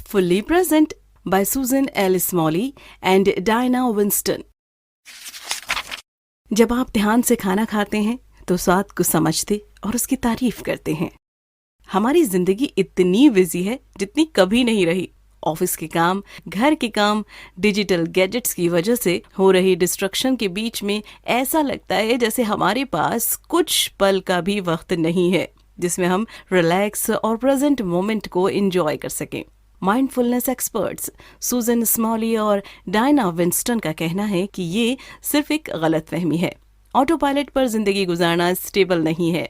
Fully Present by Susan L. Smalley and Diana Winston। जब आप ध्यान से खाना खाते हैं तो स्वाद को समझते और उसकी तारीफ करते हैं। हमारी जिंदगी इतनी बिजी है जितनी कभी नहीं रही। ऑफिस के काम, घर के काम, डिजिटल गैजेट्स की वजह से हो रही डिस्ट्रक्शन के बीच में ऐसा लगता है जैसे हमारे पास कुछ पल का भी वक्त नहीं है जिसमें हम रिलैक्स और प्रेजेंट मोमेंट को एंजॉय कर सकें। माइंडफुलनेस एक्सपर्ट्स सुजन स्मॉली और डायना विंस्टन का कहना है कि ये सिर्फ एक गलतफहमी है। ऑटो पायलट पर जिंदगी गुजारना स्टेबल नहीं है।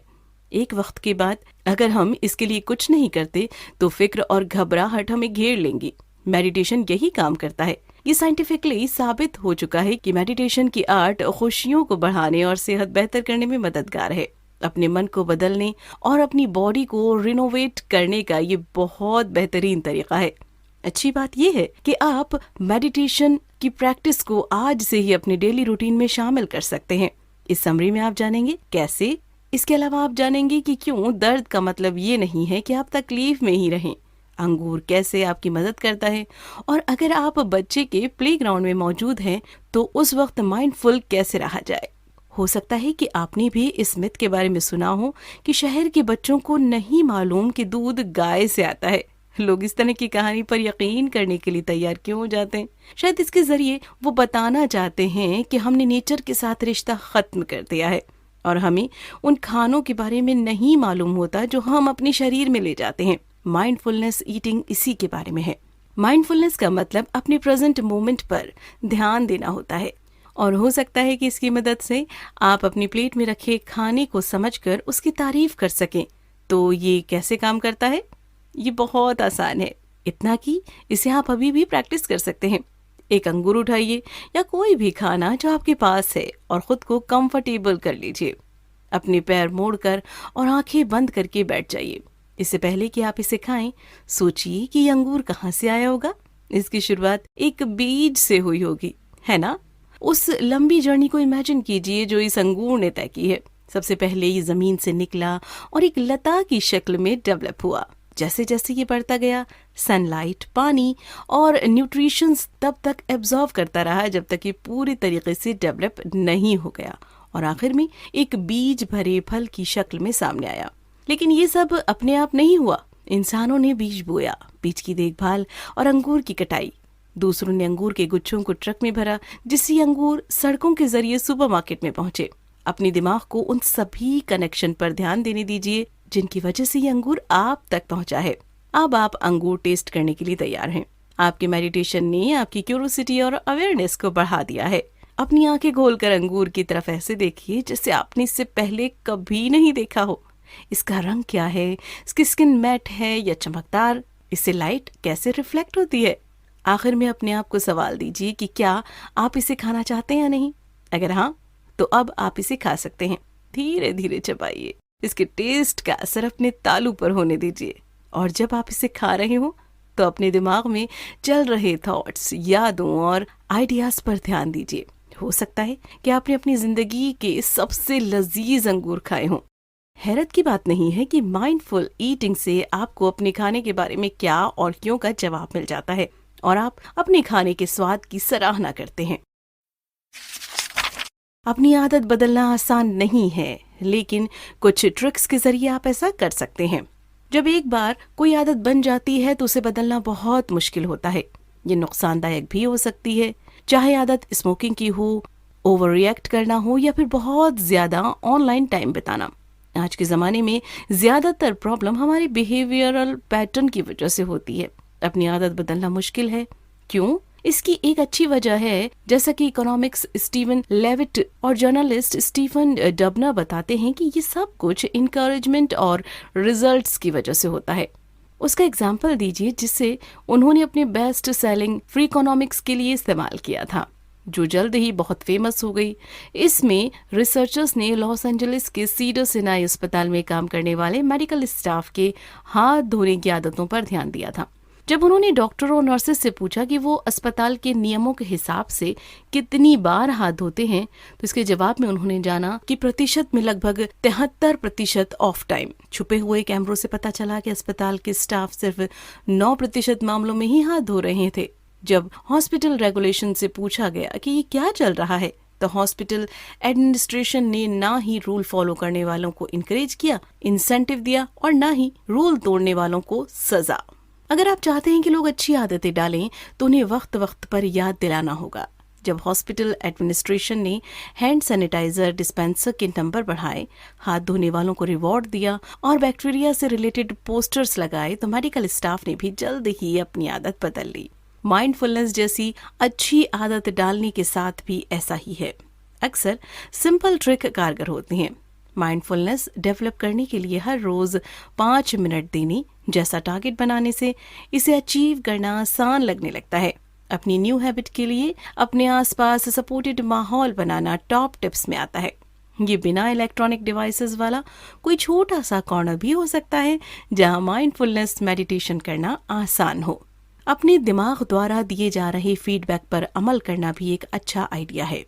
एक वक्त के बाद अगर हम इसके लिए कुछ नहीं करते तो फिक्र और घबराहट हमें घेर लेंगी। मेडिटेशन यही काम करता है। ये साइंटिफिकली साबित हो चुका है कि मेडिटेशन की आर्ट खुशियों को बढ़ाने और सेहत बेहतर करने में मददगार है। अपने मन को बदलने और अपनी बॉडी को रिनोवेट करने का ये बहुत बेहतरीन तरीका है। अच्छी बात ये है कि आप मेडिटेशन की प्रैक्टिस को आज से ही अपने डेली रूटीन में शामिल कर सकते हैं। इस समरी में आप जानेंगे कैसे। इसके अलावा आप जानेंगे कि क्यों दर्द का मतलब ये नहीं है कि आप तकलीफ में ही रहें। अंगूर कैसे आपकी मदद करता है, और अगर आप बच्चे के प्लेग्राउंड में मौजूद हैं तो उस वक्त माइंडफुल कैसे रहा जाए। हो सकता है कि आपने भी इस मिथ के बारे में सुना हो कि शहर के बच्चों को नहीं मालूम कि दूध गाय से आता है। लोग इस तरह की कहानी पर यकीन करने के लिए तैयार क्यों हो जाते हैं? शायद इसके जरिए वो बताना चाहते हैं कि हमने नेचर के साथ रिश्ता खत्म कर दिया है और हमें उन खानों के बारे में नहीं मालूम होता जो हम अपने शरीर में ले जाते हैं। माइंडफुलनेस ईटिंग इसी के बारे में है। माइंडफुलनेस का मतलब अपने प्रेजेंट मोमेंट पर ध्यान देना होता है, और हो सकता है कि इसकी मदद से आप अपनी प्लेट में रखे खाने को समझकर उसकी तारीफ कर सकें। तो ये कैसे काम करता है? ये बहुत आसान है, इतना कि इसे आप अभी भी प्रैक्टिस कर सकते हैं। एक अंगूर उठाइए या कोई भी खाना जो आपके पास है और खुद को कंफर्टेबल कर लीजिए। अपने पैर मोड़कर और आंखें बंद करके बैठ जाइए। इससे पहले कि आप इसे खाएं, सोचिए कि ये अंगूर कहाँ से आया होगा। इसकी शुरुआत एक बीज से हुई होगी, है ना? उस लंबी जर्नी को इमेजिन कीजिए जो इस अंगूर ने तय की है। सबसे पहले ये जमीन से निकला और एक लता की शक्ल में डेवलप हुआ। जैसे जैसे ये बढ़ता गया, सनलाइट, पानी और न्यूट्रिशंस तब तक एब्जॉर्व करता रहा जब तक ये पूरी तरीके से डेवलप नहीं हो गया और आखिर में एक बीज भरे फल की शक्ल में सामने आया। लेकिन ये सब अपने आप नहीं हुआ। इंसानों ने बीज बोया, बीज की देखभाल और अंगूर की कटाई। दूसरों ने अंगूर के गुच्छों को ट्रक में भरा, जिससे अंगूर सड़कों के जरिए सुपरमार्केट में पहुंचे। अपने दिमाग को उन सभी कनेक्शन पर ध्यान देने दीजिए जिनकी वजह से ये अंगूर आप तक पहुंचा है। अब आप अंगूर टेस्ट करने के लिए तैयार हैं। आपके मेडिटेशन ने आपकी क्यूरियोसिटी और अवेयरनेस को बढ़ा दिया है। अपनी आंखें खोलकर अंगूर की तरफ ऐसे देखिए जैसे आपने इससे पहले कभी नहीं देखा हो। इसका रंग क्या है? इसकी स्किन मैट है या चमकदार? इससे लाइट कैसे रिफ्लेक्ट होती है? आखिर में अपने आप को सवाल दीजिए कि क्या आप इसे खाना चाहते हैं या नहीं। अगर हाँ, तो अब आप इसे खा सकते हैं। धीरे धीरे चबाइए। इसके टेस्ट का असर अपने तालू पर होने दीजिए, और जब आप इसे खा रहे हो तो अपने दिमाग में चल रहे थॉट्स, यादों और आइडियाज पर ध्यान दीजिए। हो सकता है कि आपने अपनी जिंदगी के सबसे लजीज अंगूर खाए हों। हैरत की बात नहीं है कि माइंडफुल ईटिंग से आपको अपने खाने के बारे में क्या और क्यों का जवाब मिल जाता है और आप अपने खाने के स्वाद की सराहना करते हैं। अपनी आदत बदलना आसान नहीं है, लेकिन कुछ ट्रिक्स के जरिए आप ऐसा कर सकते हैं। जब एक बार कोई आदत बन जाती है तो उसे बदलना बहुत मुश्किल होता है। ये नुकसानदायक भी हो सकती है, चाहे आदत स्मोकिंग की हो, ओवर रिएक्ट करना हो या फिर बहुत ज्यादा ऑनलाइन टाइम बिताना। आज के जमाने में ज्यादातर प्रॉब्लम हमारे बिहेवियरल पैटर्न की वजह से होती है। अपनी आदत बदलना मुश्किल है। क्यों? इसकी एक अच्छी वजह है, जैसा कि इकोनॉमिक्स स्टीवन लेविट और जर्नलिस्ट स्टीफन डबनर बताते हैं कि ये सब कुछ इनकरेजमेंट और रिजल्ट्स की वजह से होता है। उसका एग्जाम्पल दीजिए जिससे उन्होंने अपने बेस्ट सेलिंग फ्री इकोनॉमिक्स के लिए इस्तेमाल किया था, जो जल्द ही बहुत फेमस हो गई। इसमें रिसर्चर्स ने लॉस एंजलिस के सीडर सिनाई अस्पताल में काम करने वाले मेडिकल स्टाफ के हाथ धोने की आदतों पर ध्यान दिया था। जब उन्होंने डॉक्टरों और नर्सेस से पूछा कि वो अस्पताल के नियमों के हिसाब से कितनी बार हाथ धोते हैं, तो इसके जवाब में उन्होंने जाना कि प्रतिशत में लगभग 73% ऑफ टाइम। छुपे हुए कैमरों से पता चला कि अस्पताल के स्टाफ सिर्फ 9% मामलों में ही हाथ धो रहे थे। जब हॉस्पिटल रेगुलेशन से पूछा गया कि ये क्या चल रहा है, तो हॉस्पिटल एडमिनिस्ट्रेशन ने ना ही रूल फॉलो करने वालों को इनकरेज किया, इंसेंटिव दिया, और ना ही रूल तोड़ने वालों को सजा। अगर आप चाहते हैं कि लोग अच्छी आदतें डालें तो उन्हें वक्त वक्त पर याद दिलाना होगा। जब हॉस्पिटल एडमिनिस्ट्रेशन ने हैंड सैनिटाइजर डिस्पेंसर के नंबर बढ़ाए, हाथ धोने वालों को रिवॉर्ड दिया और बैक्टीरिया से रिलेटेड पोस्टर्स लगाए, तो मेडिकल स्टाफ ने भी जल्द ही अपनी आदत बदल ली। माइंडफुलनेस जैसी अच्छी आदत डालने के साथ भी ऐसा ही है। अक्सर सिंपल ट्रिक कारगर होती हैं। माइंडफुलनेस डेवलप करने के लिए हर रोज 5 मिनट देने जैसा टारगेट बनाने से इसे अचीव करना आसान लगने लगता है। अपनी न्यू हैबिट के लिए अपने आसपास सपोर्टेड माहौल बनाना टॉप टिप्स में आता है। ये बिना इलेक्ट्रॉनिक डिवाइसेस वाला कोई छोटा सा कॉर्नर भी हो सकता है जहां माइंडफुलनेस मेडिटेशन करना आसान हो। अपने दिमाग द्वारा दिए जा रहे फीडबैक पर अमल करना भी एक अच्छा आइडिया है।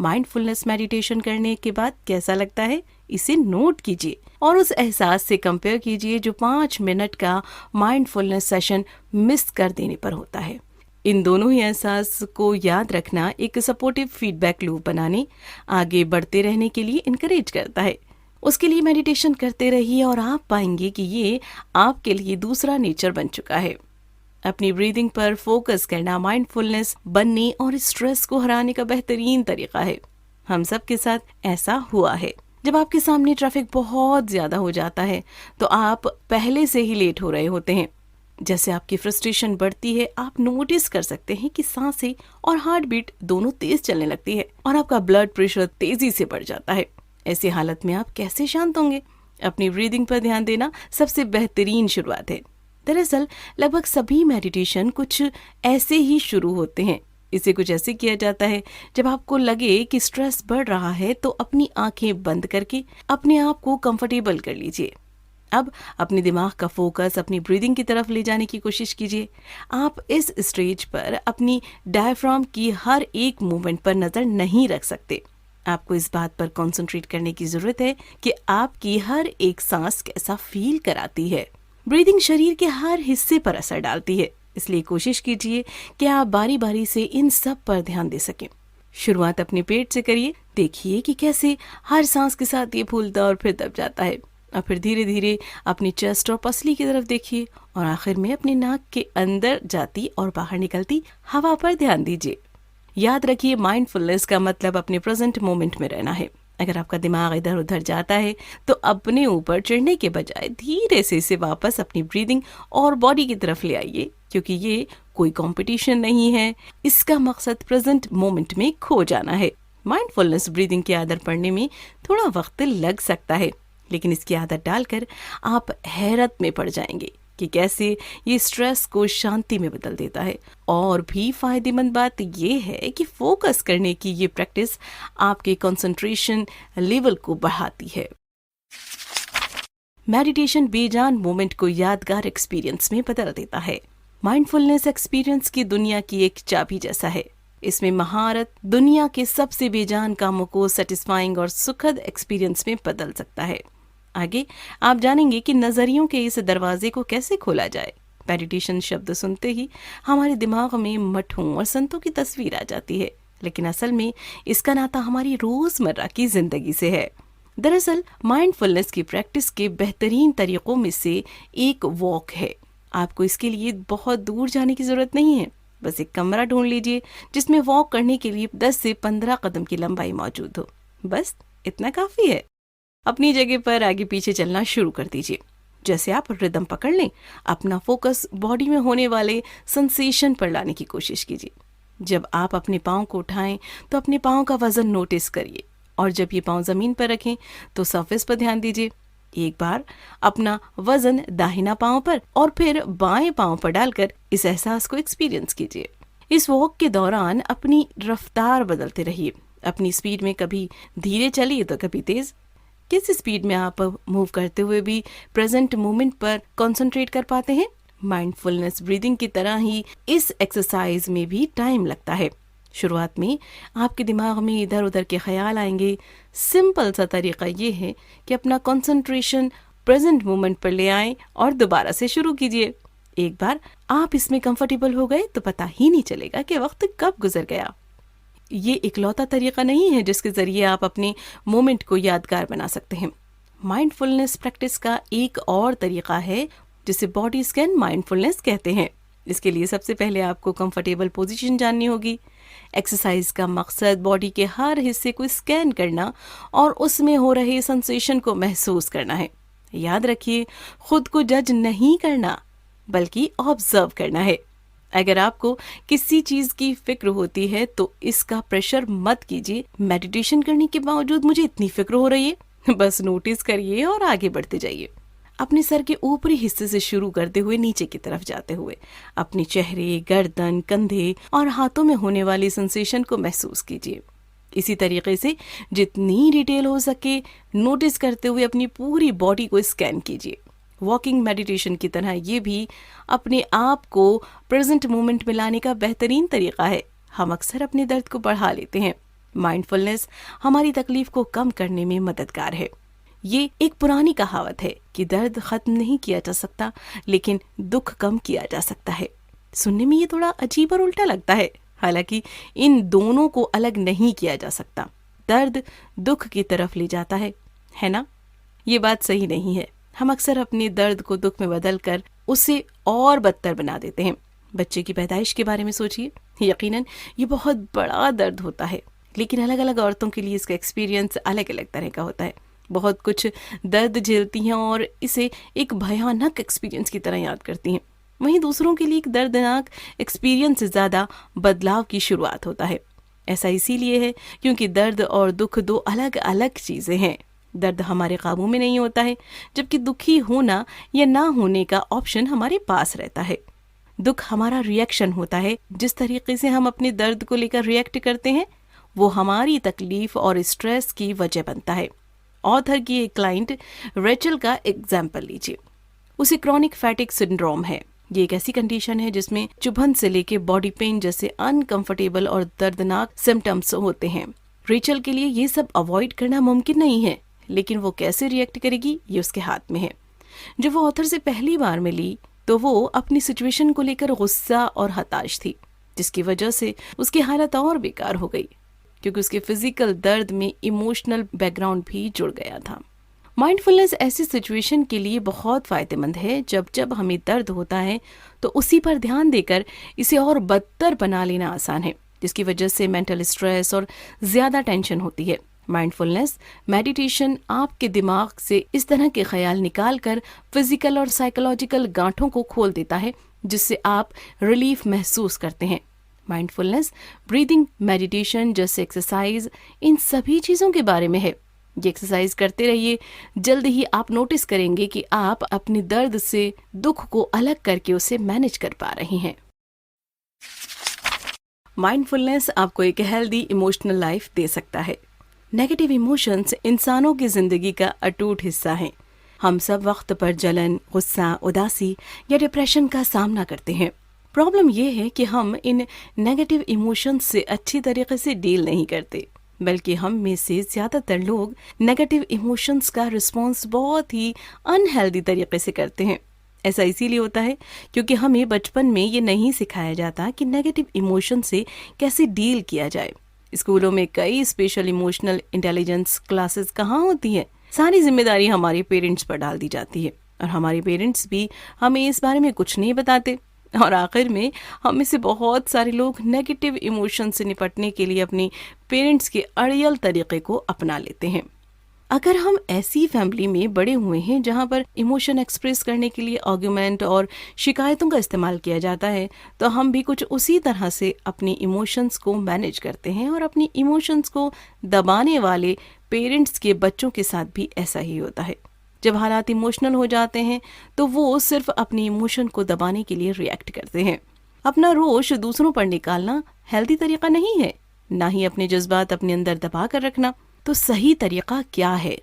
माइंडफुलनेस मेडिटेशन करने के बाद कैसा लगता है, इसे नोट कीजिए और उस एहसास से कंपेयर कीजिए जो 5 मिनट का माइंडफुलनेस सेशन मिस कर देने पर होता है। इन दोनों ही एहसास को याद रखना एक सपोर्टिव फीडबैक लूप बनाने, आगे बढ़ते रहने के लिए इनकरेज करता है। उसके लिए मेडिटेशन करते रहिए और आप पाएंगे कि ये आपके लिए दूसरा नेचर बन चुका है। अपनी ब्रीदिंग पर फोकस करना माइंडफुलनेस बनने और स्ट्रेस को हराने का बेहतरीन तरीका है। हम सब के साथ ऐसा हुआ है। जब आपके सामने ट्रैफिक बहुत ज्यादा हो जाता है तो आप पहले से ही लेट हो रहे होते हैं। जैसे आपकी फ्रस्ट्रेशन बढ़ती है, आप नोटिस कर सकते हैं कि सांसें और हार्ट बीट दोनों तेज चलने लगती है और आपका ब्लड प्रेशर तेजी से बढ़ जाता है। ऐसी हालत में आप कैसे शांत होंगे? अपनी ब्रीदिंग पर ध्यान देना सबसे बेहतरीन शुरुआत है। दरअसल लगभग सभी मेडिटेशन कुछ ऐसे ही शुरू होते हैं। इसे कुछ ऐसे किया जाता है, जब आपको लगे कि स्ट्रेस बढ़ रहा है तो अपनी आंखें बंद करके अपने आप को कंफर्टेबल कर लीजिए। अब अपने दिमाग का फोकस अपनी ब्रीदिंग की तरफ ले जाने की कोशिश कीजिए। आप इस स्टेज पर अपनी डायफ्राम की हर एक मूवमेंट पर नजर नहीं रख सकते। आपको इस बात पर कंसंट्रेट करने की जरूरत है कि आपकी हर एक सांस कैसा फील कराती है। ब्रीदिंग शरीर के हर हिस्से पर असर डालती है, इसलिए कोशिश कीजिए कि आप बारी बारी से इन सब पर ध्यान दे सकें। शुरुआत अपने पेट से करिए। देखिए कि कैसे हर सांस के साथ ये फूलता और फिर दब जाता है, और फिर धीरे धीरे अपनी चेस्ट और पसली की तरफ देखिए और आखिर में अपनी नाक के अंदर जाती और बाहर निकलती हवा पर ध्यान दीजिए। याद रखिए, माइंडफुलनेस का मतलब अपने प्रेजेंट मोमेंट में रहना है। अगर आपका दिमाग इधर उधर जाता है तो अपने ऊपर चढ़ने के बजाय धीरे से इसे वापस अपनी ब्रीदिंग और बॉडी की तरफ ले आइए, क्योंकि ये कोई कंपटीशन नहीं है। इसका मकसद प्रेजेंट मोमेंट में खो जाना है। माइंडफुलनेस ब्रीदिंग की आदत पड़ने में थोड़ा वक्त लग सकता है, लेकिन इसकी आदत डालकर आप हैरत में पड़ जाएंगे कि कैसे ये स्ट्रेस को शांति में बदल देता है। और भी फायदेमंद बात ये है कि फोकस करने की ये प्रैक्टिस आपके कंसंट्रेशन लेवल को बढ़ाती है। मेडिटेशन बेजान मोमेंट को यादगार एक्सपीरियंस में बदल देता है। माइंडफुलनेस एक्सपीरियंस की दुनिया की एक चाबी जैसा है। इसमें महारत दुनिया के सबसे बेजान कामों को सेटिस्फाइंग और सुखद एक्सपीरियंस में बदल सकता है। आगे आप जानेंगे कि नजरियों के इस दरवाजे को कैसे खोला जाए। मेडिटेशन शब्द सुनते ही हमारे दिमाग में मठों और संतों की तस्वीर आ जाती है, लेकिन असल में इसका नाता हमारी रोजमर्रा की जिंदगी से है। दरअसल माइंडफुलनेस की प्रैक्टिस के बेहतरीन तरीकों में से एक वॉक है। आपको इसके लिए बहुत दूर जाने की जरूरत नहीं है। बस एक कमरा ढूंढ लीजिए जिसमें वॉक करने के लिए 10 से 15 कदम की लंबाई मौजूद हो। बस इतना काफी है। अपनी जगह पर आगे पीछे चलना शुरू कर दीजिए। जैसे आप रिदम पकड़ लें, अपना फोकस बॉडी में होने वाले सेंसेशन पर लाने की कोशिश कीजिए। जब आप अपने पाँव को उठाएं तो अपने पाँव का वजन नोटिस करिए, और जब ये पाँव जमीन पर रखें तो सरफेस पर ध्यान दीजिए। एक बार अपना वजन दाहिना पाँव पर और फिर बाएं पाँव पर डालकर इस एहसास को एक्सपीरियंस कीजिए। इस वॉक के दौरान अपनी रफ्तार बदलते रहिए। अपनी स्पीड में कभी धीरे चलिए तो कभी तेज। किस स्पीड में आप मूव करते हुए भी प्रेजेंट मोमेंट पर कंसंट्रेट कर पाते हैं? माइंडफुलनेस ब्रीदिंग की तरह ही इस एक्सरसाइज में भी टाइम लगता है। शुरुआत में आपके दिमाग में इधर उधर के ख्याल आएंगे। सिंपल सा तरीका ये है कि अपना कंसंट्रेशन प्रेजेंट मोमेंट पर ले आएं और दोबारा से शुरू कीजिए। एक बार आप इसमें कंफर्टेबल हो गए तो पता ही नहीं चलेगा कि वक्त कब गुजर गया। ये इकलौता तरीका नहीं है जिसके जरिए आप अपने मोमेंट को यादगार बना सकते हैं। माइंडफुलनेस प्रैक्टिस का एक और तरीका है जिसे बॉडी स्कैन माइंडफुलनेस कहते हैं। इसके लिए सबसे पहले आपको कंफर्टेबल पोजीशन जाननी होगी। एक्सरसाइज का मकसद बॉडी के हर हिस्से को स्कैन करना और उसमें हो रहे सेंसेशन को महसूस करना है। याद रखिए, खुद को जज नहीं करना बल्कि ऑब्जर्व करना है। अगर आपको किसी चीज की फिक्र होती है तो इसका प्रेशर मत कीजिए, मेडिटेशन करने के बावजूद मुझे इतनी फिक्र हो रही है, बस नोटिस करिए और आगे बढ़ते जाइए। अपने सर के ऊपरी हिस्से से शुरू करते हुए नीचे की तरफ जाते हुए अपने चेहरे, गर्दन, कंधे और हाथों में होने वाली सेंसेशन को महसूस कीजिए। इसी तरीके से जितनी डिटेल हो सके नोटिस करते हुए अपनी पूरी बॉडी को स्कैन कीजिए। वॉकिंग मेडिटेशन की तरह ये भी अपने आप को प्रेजेंट मोमेंट में लाने का बेहतरीन तरीका है। हम अक्सर अपने दर्द को बढ़ा लेते हैं। माइंडफुलनेस हमारी तकलीफ को कम करने में मददगार है। ये एक पुरानी कहावत है कि दर्द खत्म नहीं किया जा सकता लेकिन दुख कम किया जा सकता है। सुनने में ये थोड़ा अजीब और उल्टा लगता है, हालांकि इन दोनों को अलग नहीं किया जा सकता। दर्द दुख की तरफ ले जाता है ना? ये बात सही नहीं है। हम अक्सर अपने दर्द को दुख में बदलकर उसे और बदतर बना देते हैं। बच्चे की पैदाइश के बारे में सोचिए। यकीनन ये बहुत बड़ा दर्द होता है, लेकिन अलग अलग औरतों के लिए इसका एक्सपीरियंस अलग अलग तरह का होता है। बहुत कुछ दर्द झेलती हैं और इसे एक भयानक एक्सपीरियंस की तरह याद करती हैं। वहीं दूसरों के लिए एक दर्दनाक एक्सपीरियंस से ज्यादा बदलाव की शुरुआत होता है। ऐसा इसीलिए है क्योंकि दर्द और दुख दो अलग अलग चीजें हैं। दर्द हमारे काबू में नहीं होता है, जबकि दुखी होना या ना होने का ऑप्शन हमारे पास रहता है। दुख हमारा रिएक्शन होता है। जिस तरीके से हम अपने दर्द को लेकर रिएक्ट करते हैं वो हमारी तकलीफ और स्ट्रेस की वजह बनता है। ऑथर की एक क्लाइंट रेचल का एग्जाम्पल लीजिए। उसे क्रॉनिक फैटिग सिंड्रोम है। ये एक ऐसी कंडीशन है जिसमें चुभन से लेके बॉडी पेन जैसे अनकंफर्टेबल और दर्दनाक सिम्टम्स होते हैं। रेचल के लिए ये सब अवॉइड करना मुमकिन नहीं है, लेकिन वो कैसे रिएक्ट करेगी ये उसके हाथ में है। जब वो ऑथर से पहली बार मिली तो वो अपनी सिचुएशन को लेकर गुस्सा और हताश थी, जिसकी वजह से उसकी हालत और बेकार हो गई क्योंकि उसके फिजिकल दर्द में इमोशनल बैकग्राउंड भी जुड़ गया था। माइंडफुलनेस ऐसी सिचुएशन के लिए बहुत फायदेमंद है। जब हमें दर्द होता है तो उसी पर ध्यान देकर इसे और बदतर बना लेना आसान है, जिसकी वजह से मेंटल स्ट्रेस और ज्यादा टेंशन होती है। माइंडफुलनेस मेडिटेशन आपके दिमाग से इस तरह के ख्याल निकालकर फिजिकल और साइकोलॉजिकल गांठों को खोल देता है, जिससे आप रिलीफ महसूस करते हैं। माइंडफुलनेस ब्रीदिंग मेडिटेशन जैसे एक्सरसाइज इन सभी चीजों के बारे में है। ये एक्सरसाइज करते रहिए, जल्द ही आप नोटिस करेंगे कि आप अपने दर्द से दुख को अलग करके उसे मैनेज कर पा रहे हैं। माइंडफुलनेस आपको एक हेल्दी इमोशनल लाइफ दे सकता है। नेगेटिव इमोशंस इंसानों की जिंदगी का अटूट हिस्सा हैं। हम सब वक्त पर जलन, गुस्सा, उदासी या डिप्रेशन का सामना करते हैं। प्रॉब्लम ये है कि हम इन नेगेटिव इमोशंस से अच्छी तरीके से डील नहीं करते, बल्कि हम में से ज्यादातर लोग नेगेटिव इमोशंस का रिस्पॉन्स बहुत ही अनहेल्दी तरीके से करते हैं। ऐसा इसीलिए होता है क्योंकि हमें बचपन में ये नहीं सिखाया जाता कि नेगेटिव इमोशन से कैसे डील किया जाए। स्कूलों में कई स्पेशल इमोशनल इंटेलिजेंस क्लासेस कहाँ होती है। सारी जिम्मेदारी हमारे पेरेंट्स पर डाल दी जाती है और हमारे पेरेंट्स भी हमें इस बारे में कुछ नहीं बताते। और आखिर में हम में से बहुत सारे लोग नेगेटिव इमोशन से निपटने के लिए अपनी पेरेंट्स के अड़ियल तरीके को अपना लेते हैं। अगर हम ऐसी फैमिली में बड़े हुए हैं जहां पर इमोशन एक्सप्रेस करने के लिए आर्गुमेंट और शिकायतों का इस्तेमाल किया जाता है, तो हम भी कुछ उसी तरह से अपनी इमोशंस को मैनेज करते हैं। और अपनी इमोशंस को दबाने वाले पेरेंट्स के बच्चों के साथ भी ऐसा ही होता है। जब हालात इमोशनल हो जाते हैं तो वो सिर्फ अपनी इमोशन को दबाने के लिए रिएक्ट करते हैं। अपना रोष दूसरों पर निकालना हेल्दी तरीका नहीं है, ना ही अपने जज्बात अपने अंदर दबा कर रखना। तो सही तरीका क्या है?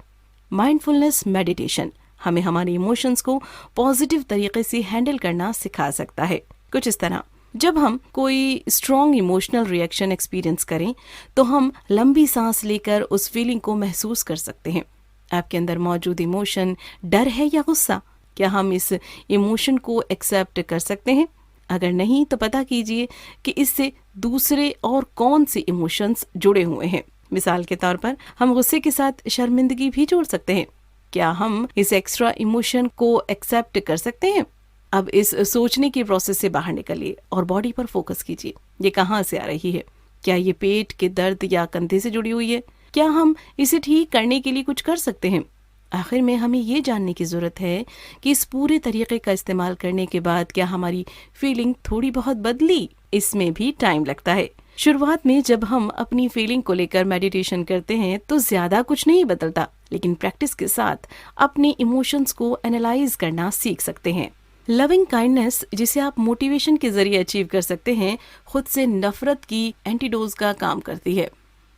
माइंडफुलनेस मेडिटेशन हमें हमारे इमोशंस को पॉजिटिव तरीके से हैंडल करना सिखा सकता है। कुछ इस तरह, जब हम कोई स्ट्रॉन्ग इमोशनल रिएक्शन एक्सपीरियंस करें तो हम लंबी सांस लेकर उस फीलिंग को महसूस कर सकते हैं। आपके अंदर मौजूद इमोशन डर है या गुस्सा? क्या हम इस इमोशन को एक्सेप्ट कर सकते हैं? अगर नहीं तो पता कीजिए कि इससे दूसरे और कौन से इमोशंस जुड़े हुए हैं। मिसाल के तौर पर हम गुस्से के साथ शर्मिंदगी भी जोड़ सकते हैं। क्या हम इस एक्स्ट्रा इमोशन को एक्सेप्ट कर सकते हैं? अब इस सोचने के प्रोसेस से बाहर निकलिए और बॉडी पर फोकस कीजिए। ये कहाँ से आ रही है? क्या ये पेट के दर्द या कंधे से जुड़ी हुई है? क्या हम इसे ठीक करने के लिए कुछ कर सकते हैं? आखिर में हमें ये जानने की जरूरत है कि इस पूरे तरीके का इस्तेमाल करने के बाद क्या हमारी फीलिंग थोड़ी बहुत बदली? इसमें भी टाइम लगता है। शुरुआत में जब हम अपनी फीलिंग को लेकर मेडिटेशन करते हैं तो ज्यादा कुछ नहीं बदलता, लेकिन प्रैक्टिस के साथ अपने इमोशंस को एनालाइज करना सीख सकते हैं। लविंग काइंडनेस, जिसे आप मोटिवेशन के जरिए अचीव कर सकते हैं, खुद से नफरत की एंटीडोज का काम करती है।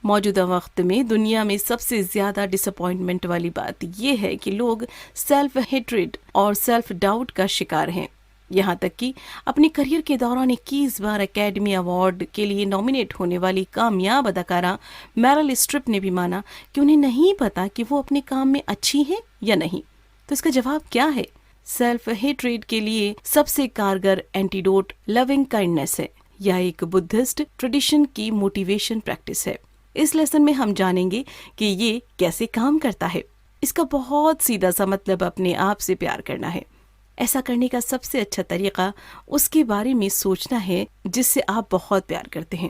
मौजूदा वक्त में दुनिया में सबसे ज्यादा डिसअपॉइंटमेंट वाली बात यह है कि लोग सेल्फ हेट्रेड और सेल्फ डाउट का शिकार हैं। यहाँ तक कि अपने करियर के दौरान 21 बार एकेडमी अवार्ड के लिए नॉमिनेट होने वाली कामयाब अदाकारा मेरिल स्ट्रिप ने भी माना कि उन्हें नहीं पता कि वो अपने काम में अच्छी हैं या नहीं। तो इसका जवाब क्या है? सेल्फ हेट्रेड के लिए सबसे कारगर एंटीडोट लविंग काइंडनेस है। यह एक बुद्धिस्ट ट्रेडिशन की मोटिवेशन प्रैक्टिस है। इस लेसन में हम जानेंगे कि ये कैसे काम करता है। इसका बहुत सीधा सा मतलब अपने आप से प्यार करना है। ऐसा करने का सबसे अच्छा तरीका उसके बारे में सोचना है जिससे आप बहुत प्यार करते हैं।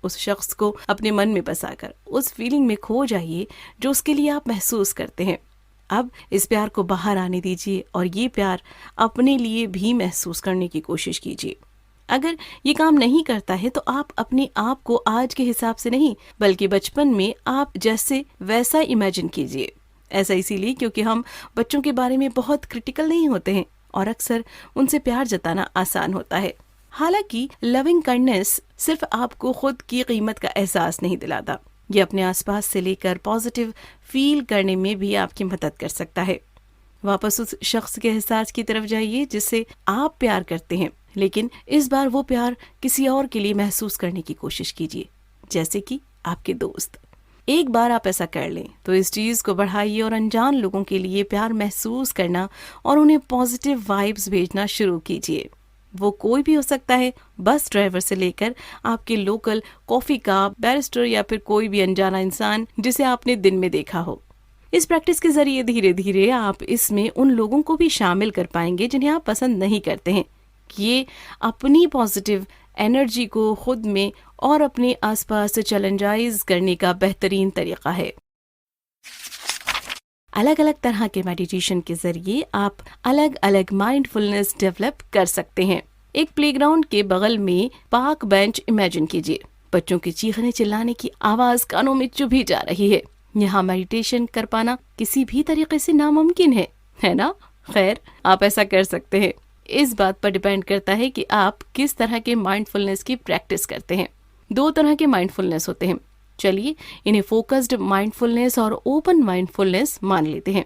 उस शख्स को अपने मन में बसाकर उस फीलिंग में खो जाइए जो उसके लिए आप महसूस करते हैं। अब इस प्यार को बाहर आने दीजिए और ये प्यार अपने लिए भी महसूस करने की कोशिश कीजिए। अगर ये काम नहीं करता है तो आप अपने आप को आज के हिसाब से नहीं बल्कि बचपन में आप जैसे वैसा इमेजिन कीजिए। ऐसा इसीलिए क्योंकि हम बच्चों के बारे में बहुत क्रिटिकल नहीं होते हैं और अक्सर उनसे प्यार जताना आसान होता है। हालांकि लविंग काइंडनेस सिर्फ आपको खुद की कीमत का एहसास नहीं दिलाता, ये अपने आसपास से लेकर पॉजिटिव फील करने में भी आपकी मदद कर सकता है। वापस उस शख्स के एहसास की तरफ जाइए जिससे आप प्यार करते हैं, लेकिन इस बार वो प्यार किसी और के लिए महसूस करने की कोशिश कीजिए, जैसे कि आपके दोस्त। एक बार आप ऐसा कर लें तो इस चीज को बढ़ाइए और अनजान लोगों के लिए प्यार महसूस करना और उन्हें पॉजिटिव वाइब्स भेजना शुरू कीजिए। वो कोई भी हो सकता है, बस ड्राइवर से लेकर आपके लोकल कॉफी का बैरिस्टर या फिर कोई भी अनजाना इंसान जिसे आपने दिन में देखा हो। इस प्रैक्टिस के जरिए धीरे धीरे आप इसमें उन लोगों को भी शामिल कर पाएंगे जिन्हें आप पसंद नहीं करते हैं। ये अपनी पॉजिटिव एनर्जी को खुद में और अपने आसपास चैलेंजाइज करने का बेहतरीन तरीका है। अलग अलग तरह के मेडिटेशन के जरिए आप अलग अलग माइंडफुलनेस डेवलप कर सकते हैं। एक प्लेग्राउंड के बगल में पार्क बेंच इमेजिन कीजिए। बच्चों के चीखने चिल्लाने की आवाज कानों में चुभी जा रही है। यहाँ मेडिटेशन कर पाना किसी भी तरीके से नामुमकिन है ना? खैर, आप ऐसा कर सकते हैं। इस बात पर डिपेंड करता है कि आप किस तरह के माइंडफुलनेस की प्रैक्टिस करते हैं। 2 तरह के माइंडफुलनेस होते हैं। चलिए इन्हें फोकस्ड माइंडफुलनेस और ओपन माइंडफुलनेस मान लेते हैं।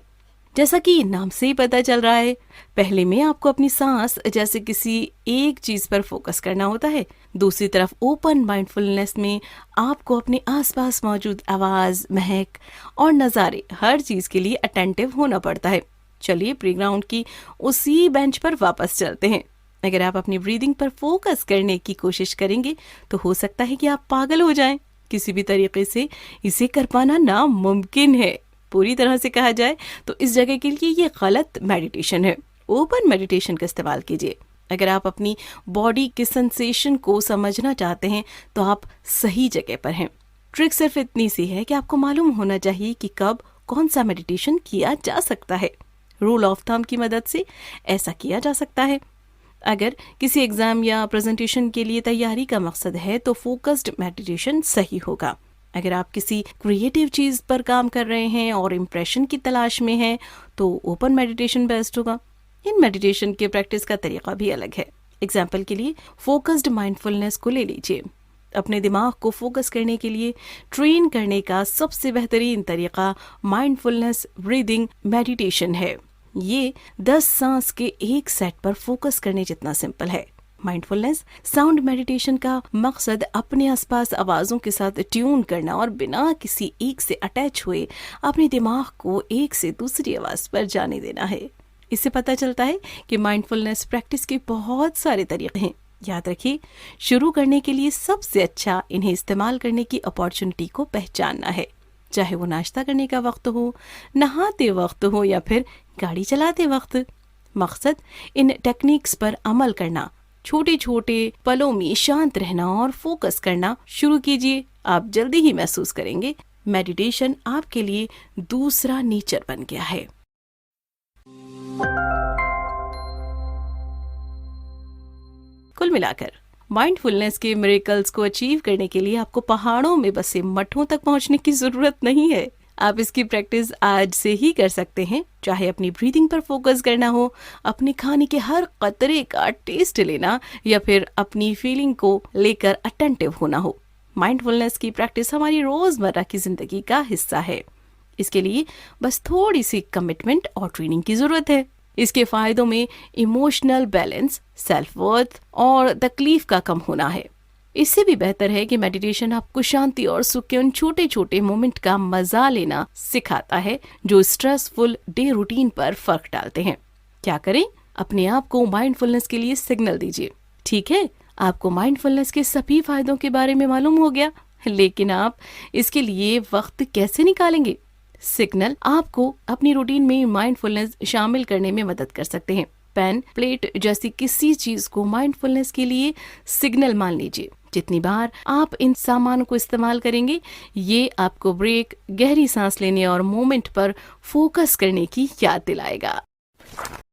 जैसा कि नाम से ही पता चल रहा है, पहले में आपको अपनी सांस जैसे किसी एक चीज पर फोकस करना होता है। दूसरी तरफ ओपन माइंडफुलनेस में आपको अपने आसपास मौजूद आवाज, महक और नजारे हर चीज के लिए अटेंटिव होना पड़ता है। चलिए प्लेग्राउंड की उसी बेंच पर वापस चलते हैं। अगर आप अपनी ब्रीदिंग पर फोकस करने की कोशिश करेंगे तो हो सकता है कि आप पागल हो जाएं। किसी भी तरीके से इसे कर पाना नामुमकिन है। पूरी तरह से कहा जाए तो इस जगह के लिए ये गलत मेडिटेशन है। ओपन मेडिटेशन का इस्तेमाल कीजिए। अगर आप अपनी बॉडी के सेंसेशन को समझना चाहते हैं तो आप सही जगह पर हैं। ट्रिक सिर्फ इतनी सी है कि आपको मालूम होना चाहिए कि कब कौन सा मेडिटेशन किया जा सकता है। रूल ऑफ थंब की मदद से ऐसा किया जा सकता है। अगर किसी एग्जाम या प्रेजेंटेशन के लिए तैयारी का मकसद है तो फोकस्ड मेडिटेशन सही होगा। अगर आप किसी क्रिएटिव चीज पर काम कर रहे हैं और इम्प्रेशन की तलाश में हैं तो ओपन मेडिटेशन बेस्ट होगा। इन मेडिटेशन के प्रैक्टिस का तरीका भी अलग है। एग्जाम्पल के लिए फोकस्ड माइंडफुलनेस को ले लीजिए। अपने दिमाग को फोकस करने के लिए ट्रेन करने का सबसे बेहतरीन तरीका माइंडफुलनेस ब्रीदिंग मेडिटेशन है। ये 10 सांस के एक सेट पर फोकस करने जितना सिंपल है। माइंडफुलनेस साउंड मेडिटेशन का मकसद अपने आसपास आवाजों के साथ ट्यून करना और बिना किसी एक से अटैच हुए अपने दिमाग को एक से दूसरी आवाज पर जाने देना है। इससे पता चलता है कि माइंडफुलनेस प्रैक्टिस के बहुत सारे तरीके हैं। याद रखिए, शुरू करने के लिए सबसे अच्छा इन्हें इस्तेमाल करने की अपॉर्चुनिटी को पहचानना है, चाहे वो नाश्ता करने का वक्त हो, नहाते वक्त हो या फिर गाड़ी चलाते वक्त। मकसद इन टेक्निक्स पर अमल करना, छोटे छोटे पलों में शांत रहना और फोकस करना शुरू कीजिए। आप जल्दी ही महसूस करेंगे मेडिटेशन आपके लिए दूसरा नेचर बन गया है। कुल मिलाकर माइंडफुलनेस के मिरेकल्स को अचीव करने के लिए आपको पहाड़ों में बसे मठों तक पहुंचने की जरूरत नहीं है। आप इसकी प्रैक्टिस आज से ही कर सकते हैं, चाहे अपनी ब्रीदिंग पर फोकस करना हो, अपने खाने के हर कतरे का टेस्ट लेना या फिर अपनी फीलिंग को लेकर अटेंटिव होना हो। माइंडफुलनेस की प्रैक्टिस हमारी रोजमर्रा की जिंदगी का हिस्सा है। इसके लिए बस थोड़ी सी कमिटमेंट और ट्रेनिंग की जरूरत है। इसके फायदों में इमोशनल बैलेंस, सेल्फ वर्थ और तकलीफ का कम होना है। इससे भी बेहतर है कि मेडिटेशन आपको शांति और सुख के उन छोटे छोटे मोमेंट का मजा लेना सिखाता है जो स्ट्रेसफुल डे रूटीन पर फर्क डालते हैं। क्या करें? अपने आप को माइंडफुलनेस के लिए सिग्नल दीजिए। ठीक है, आपको माइंडफुलनेस के सभी फायदों के बारे में मालूम हो गया, लेकिन आप इसके लिए वक्त कैसे निकालेंगे? सिग्नल आपको अपनी रूटीन में माइंडफुलनेस शामिल करने में मदद कर सकते हैं। पेन, प्लेट जैसी किसी चीज को माइंडफुलनेस के लिए सिग्नल मान लीजिए। जितनी बार आप इन सामानों को इस्तेमाल करेंगे, ये आपको ब्रेक, गहरी सांस लेने और मोमेंट पर फोकस करने की याद दिलाएगा।